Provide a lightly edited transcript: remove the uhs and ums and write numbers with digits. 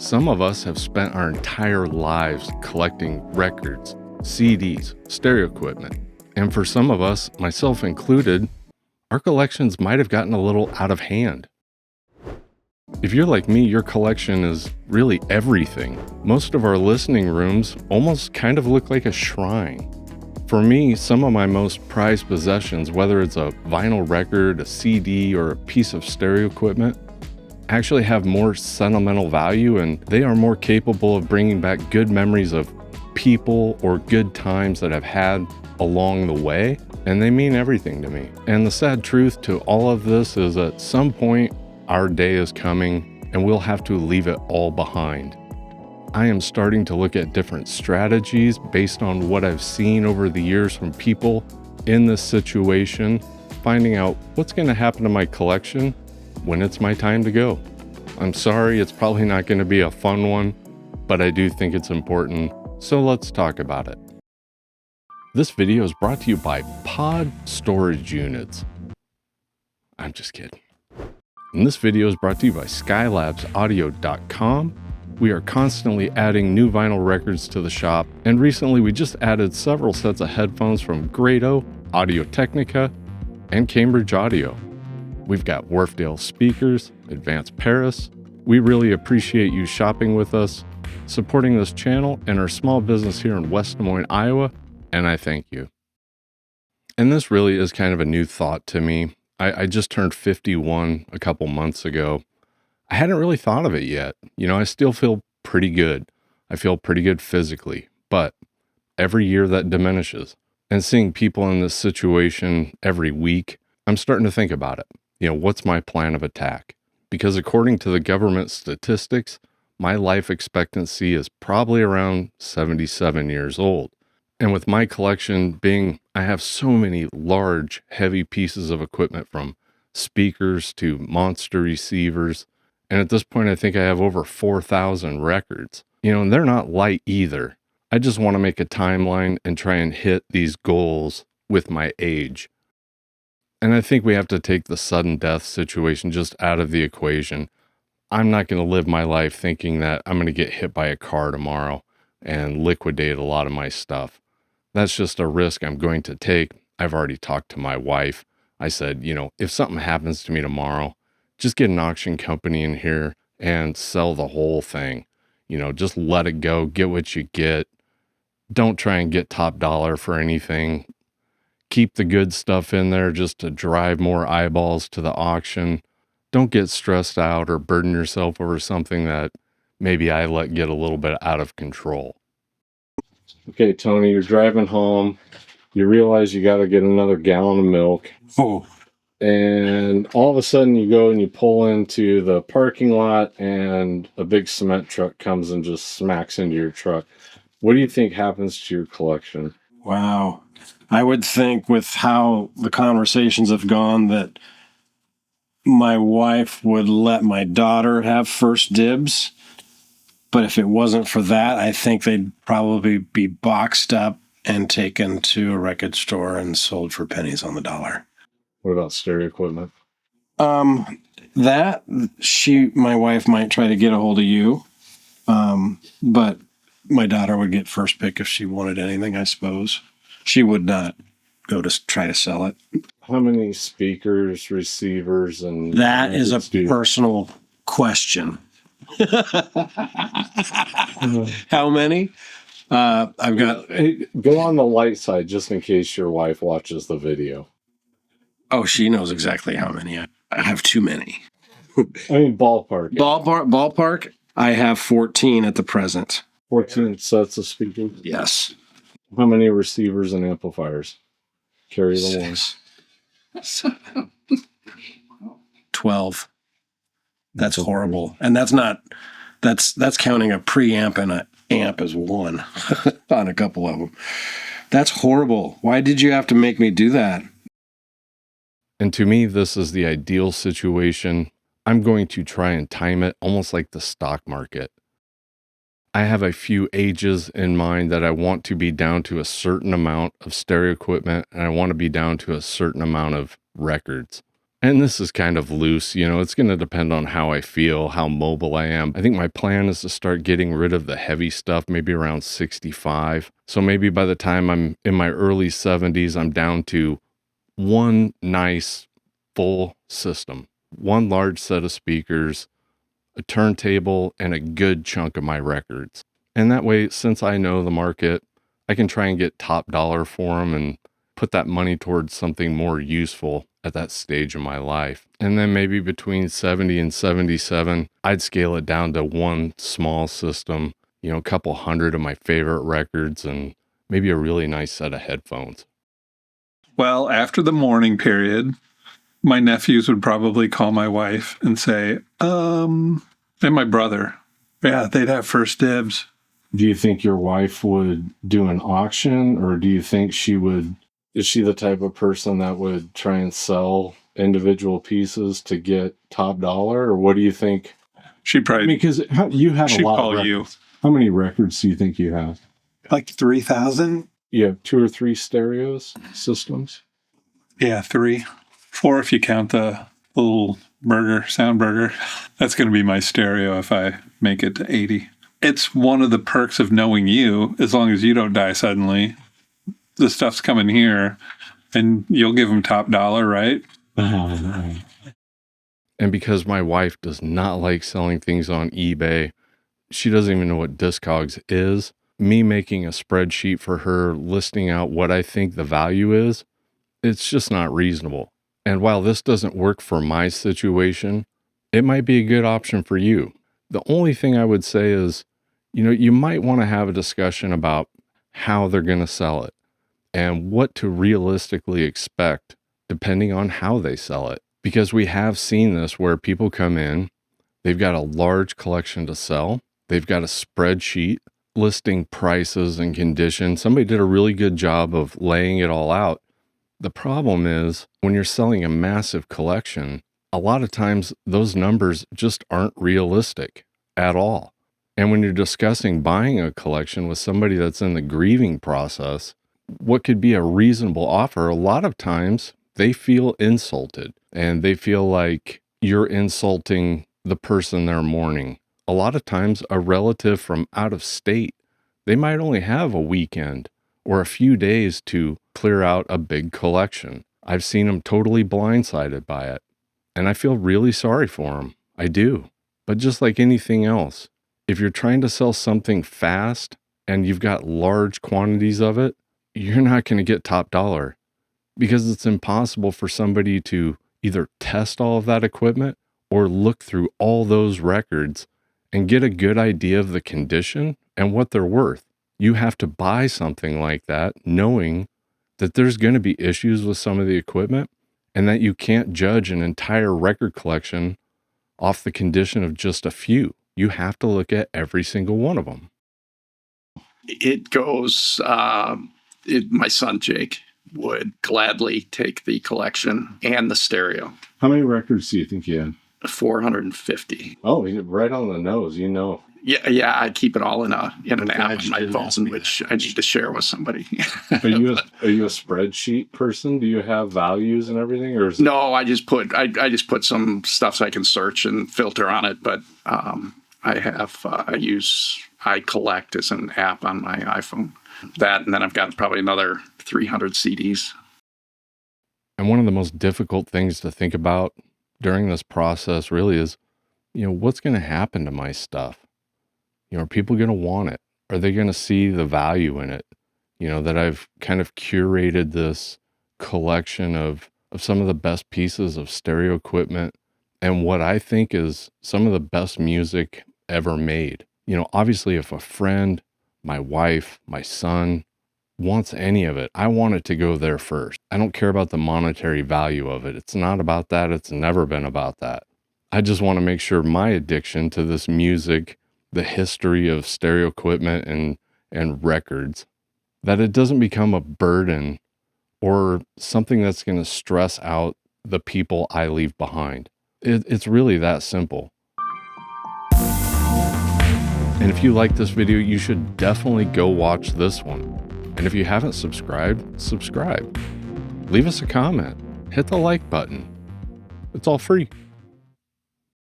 Some of us have spent our entire lives collecting records, CDs, stereo equipment. And for some of us, myself included, our collections might have gotten a little out of hand. If you're like me, your collection is really everything. Most of our listening rooms almost kind of look like a shrine. For me, some of my most prized possessions, whether it's a vinyl record, a CD, or a piece of stereo equipment, actually have more sentimental value, and they are more capable of bringing back good memories of people or good times that I've had along the way, and they mean everything to me. And the sad truth to all of this is at some point, our day is coming and we'll have to leave it all behind. I am starting to look at different strategies based on what I've seen over the years from people in this situation, finding out what's going to happen to my collection when it's my time to go. I'm sorry, it's probably not going to be a fun one, but I do think it's important, so let's talk about it. This video is brought to you by Pod Storage Units. I'm just kidding. And this video is brought to you by skylabsaudio.com. We are constantly adding new vinyl records to the shop, and recently we just added several sets of headphones from Grado, Audio-Technica, and Cambridge Audio. We've got Wharfdale speakers, Advanced Paris. We really appreciate you shopping with us, supporting this channel and our small business here in West Des Moines, Iowa, and I thank you. And this really is kind of a new thought to me. I just turned 51 a couple months ago. I hadn't really thought of it yet. I still feel pretty good. I feel pretty good physically, but every year that diminishes. And seeing people in this situation every week, I'm starting to think about it. What's my plan of attack? Because according to the government statistics, my life expectancy is probably around 77 years old. And with my collection I have so many large, heavy pieces of equipment from speakers to monster receivers. And at this point, I think I have over 4,000 records. And they're not light either. I just want to make a timeline and try and hit these goals with my age. And I think we have to take the sudden death situation just out of the equation. I'm not going to live my life thinking that I'm going to get hit by a car tomorrow and liquidate a lot of my stuff. That's just a risk I'm going to take. I've already talked to my wife. I said, if something happens to me tomorrow, just get an auction company in here and sell the whole thing. Just let it go, get what you get. Don't try and get top dollar for anything. Keep the good stuff in there just to drive more eyeballs to the auction. Don't get stressed out or burden yourself over something that maybe I let get a little bit out of control. Okay, Tony, you're driving home. You realize you got to get another gallon of milk. Oh. And all of a sudden you go and you pull into the parking lot and a big cement truck comes and just smacks into your truck. What do you think happens to your collection? Wow. I would think with how the conversations have gone that my wife would let my daughter have first dibs. But if it wasn't for that, I think they'd probably be boxed up and taken to a record store and sold for pennies on the dollar. What about stereo equipment? My wife might try to get a hold of you. But my daughter would get first pick if she wanted anything, I suppose. She would not go to try to sell it. How many speakers, receivers, and... That is a personal question. How many? I've got... Go on the light side just in case your wife watches the video. Oh, she knows exactly how many. I have too many. I mean, ballpark. Ballpark, I have 14 at the present. 14 sets of speakers? Yes. How many receivers and amplifiers? Carry the one. 12. That's horrible. And that's counting a preamp and an amp as one on a couple of them. That's horrible. Why did you have to make me do that? And to me, this is the ideal situation. I'm going to try and time it almost like the stock market. I have a few ages in mind that I want to be down to a certain amount of stereo equipment, and I want to be down to a certain amount of records. And this is kind of loose, it's going to depend on how I feel, how mobile I am. I think my plan is to start getting rid of the heavy stuff maybe around 65. So maybe by the time I'm in my early 70s, I'm down to one nice full system, one large set of speakers, a turntable, and a good chunk of my records. And that way, since I know the market, I can try and get top dollar for them and put that money towards something more useful at that stage of my life. And then maybe between 70 and 77, I'd scale it down to one small system, a couple hundred of my favorite records, and maybe a really nice set of headphones. Well, after the mourning period, my nephews would probably call my wife and say, and my brother, yeah, they'd have first dibs. Do you think your wife would do an auction, or do you think is she the type of person that would try and sell individual pieces to get top dollar, or what do you think? She'd probably, because you have a lot call of records. you. How many records do you think you have? Like 3,000? You have 2 or 3 stereos systems? Yeah, 3. 4 if you count the little sound burger. That's going to be my stereo if I make it to 80. It's one of the perks of knowing you, as long as you don't die suddenly. The stuff's coming here, and you'll give them top dollar, right? And because my wife does not like selling things on eBay, she doesn't even know what Discogs is. Me making a spreadsheet for her listing out what I think the value is, it's just not reasonable. And while this doesn't work for my situation, it might be a good option for you. The only thing I would say is, you might want to have a discussion about how they're going to sell it and what to realistically expect depending on how they sell it. Because we have seen this where people come in, they've got a large collection to sell, they've got a spreadsheet listing prices and conditions. Somebody did a really good job of laying it all out. The problem is when you're selling a massive collection, a lot of times those numbers just aren't realistic at all. And when you're discussing buying a collection with somebody that's in the grieving process, what could be a reasonable offer, a lot of times they feel insulted and they feel like you're insulting the person they're mourning. A lot of times a relative from out of state, they might only have a weekend or a few days to clear out a big collection. I've seen them totally blindsided by it, and I feel really sorry for them. I do. But just like anything else, if you're trying to sell something fast and you've got large quantities of it, you're not going to get top dollar because it's impossible for somebody to either test all of that equipment or look through all those records and get a good idea of the condition and what they're worth. You have to buy something like that knowing that there's going to be issues with some of the equipment and that you can't judge an entire record collection off the condition of just a few. You have to look at every single one of them. It goes, my son Jake would gladly take the collection and the stereo. How many records do you think you had? 450. Oh, right on the nose, Yeah, I keep it all in an app on my phone, which I need to share with somebody. Are you a spreadsheet person? Do you have values and everything, or No, I just put some stuff so I can search and filter on it. But I collect as an app on my iPhone. That, and then I've got probably another 300 CDs. And one of the most difficult things to think about during this process really is, what's going to happen to my stuff? Are people going to want it? Are they going to see the value in it? That I've kind of curated this collection of some of the best pieces of stereo equipment and what I think is some of the best music ever made. Obviously if a friend, my wife, my son wants any of it, I want it to go there first. I don't care about the monetary value of it. It's not about that. It's never been about that. I just want to make sure my addiction to this music, the history of stereo equipment and records, that it doesn't become a burden or something that's going to stress out the people I leave behind. It's really that simple. And if you like this video, you should definitely go watch this one. And if you haven't subscribed, subscribe. Leave us a comment. Hit the like button. It's all free.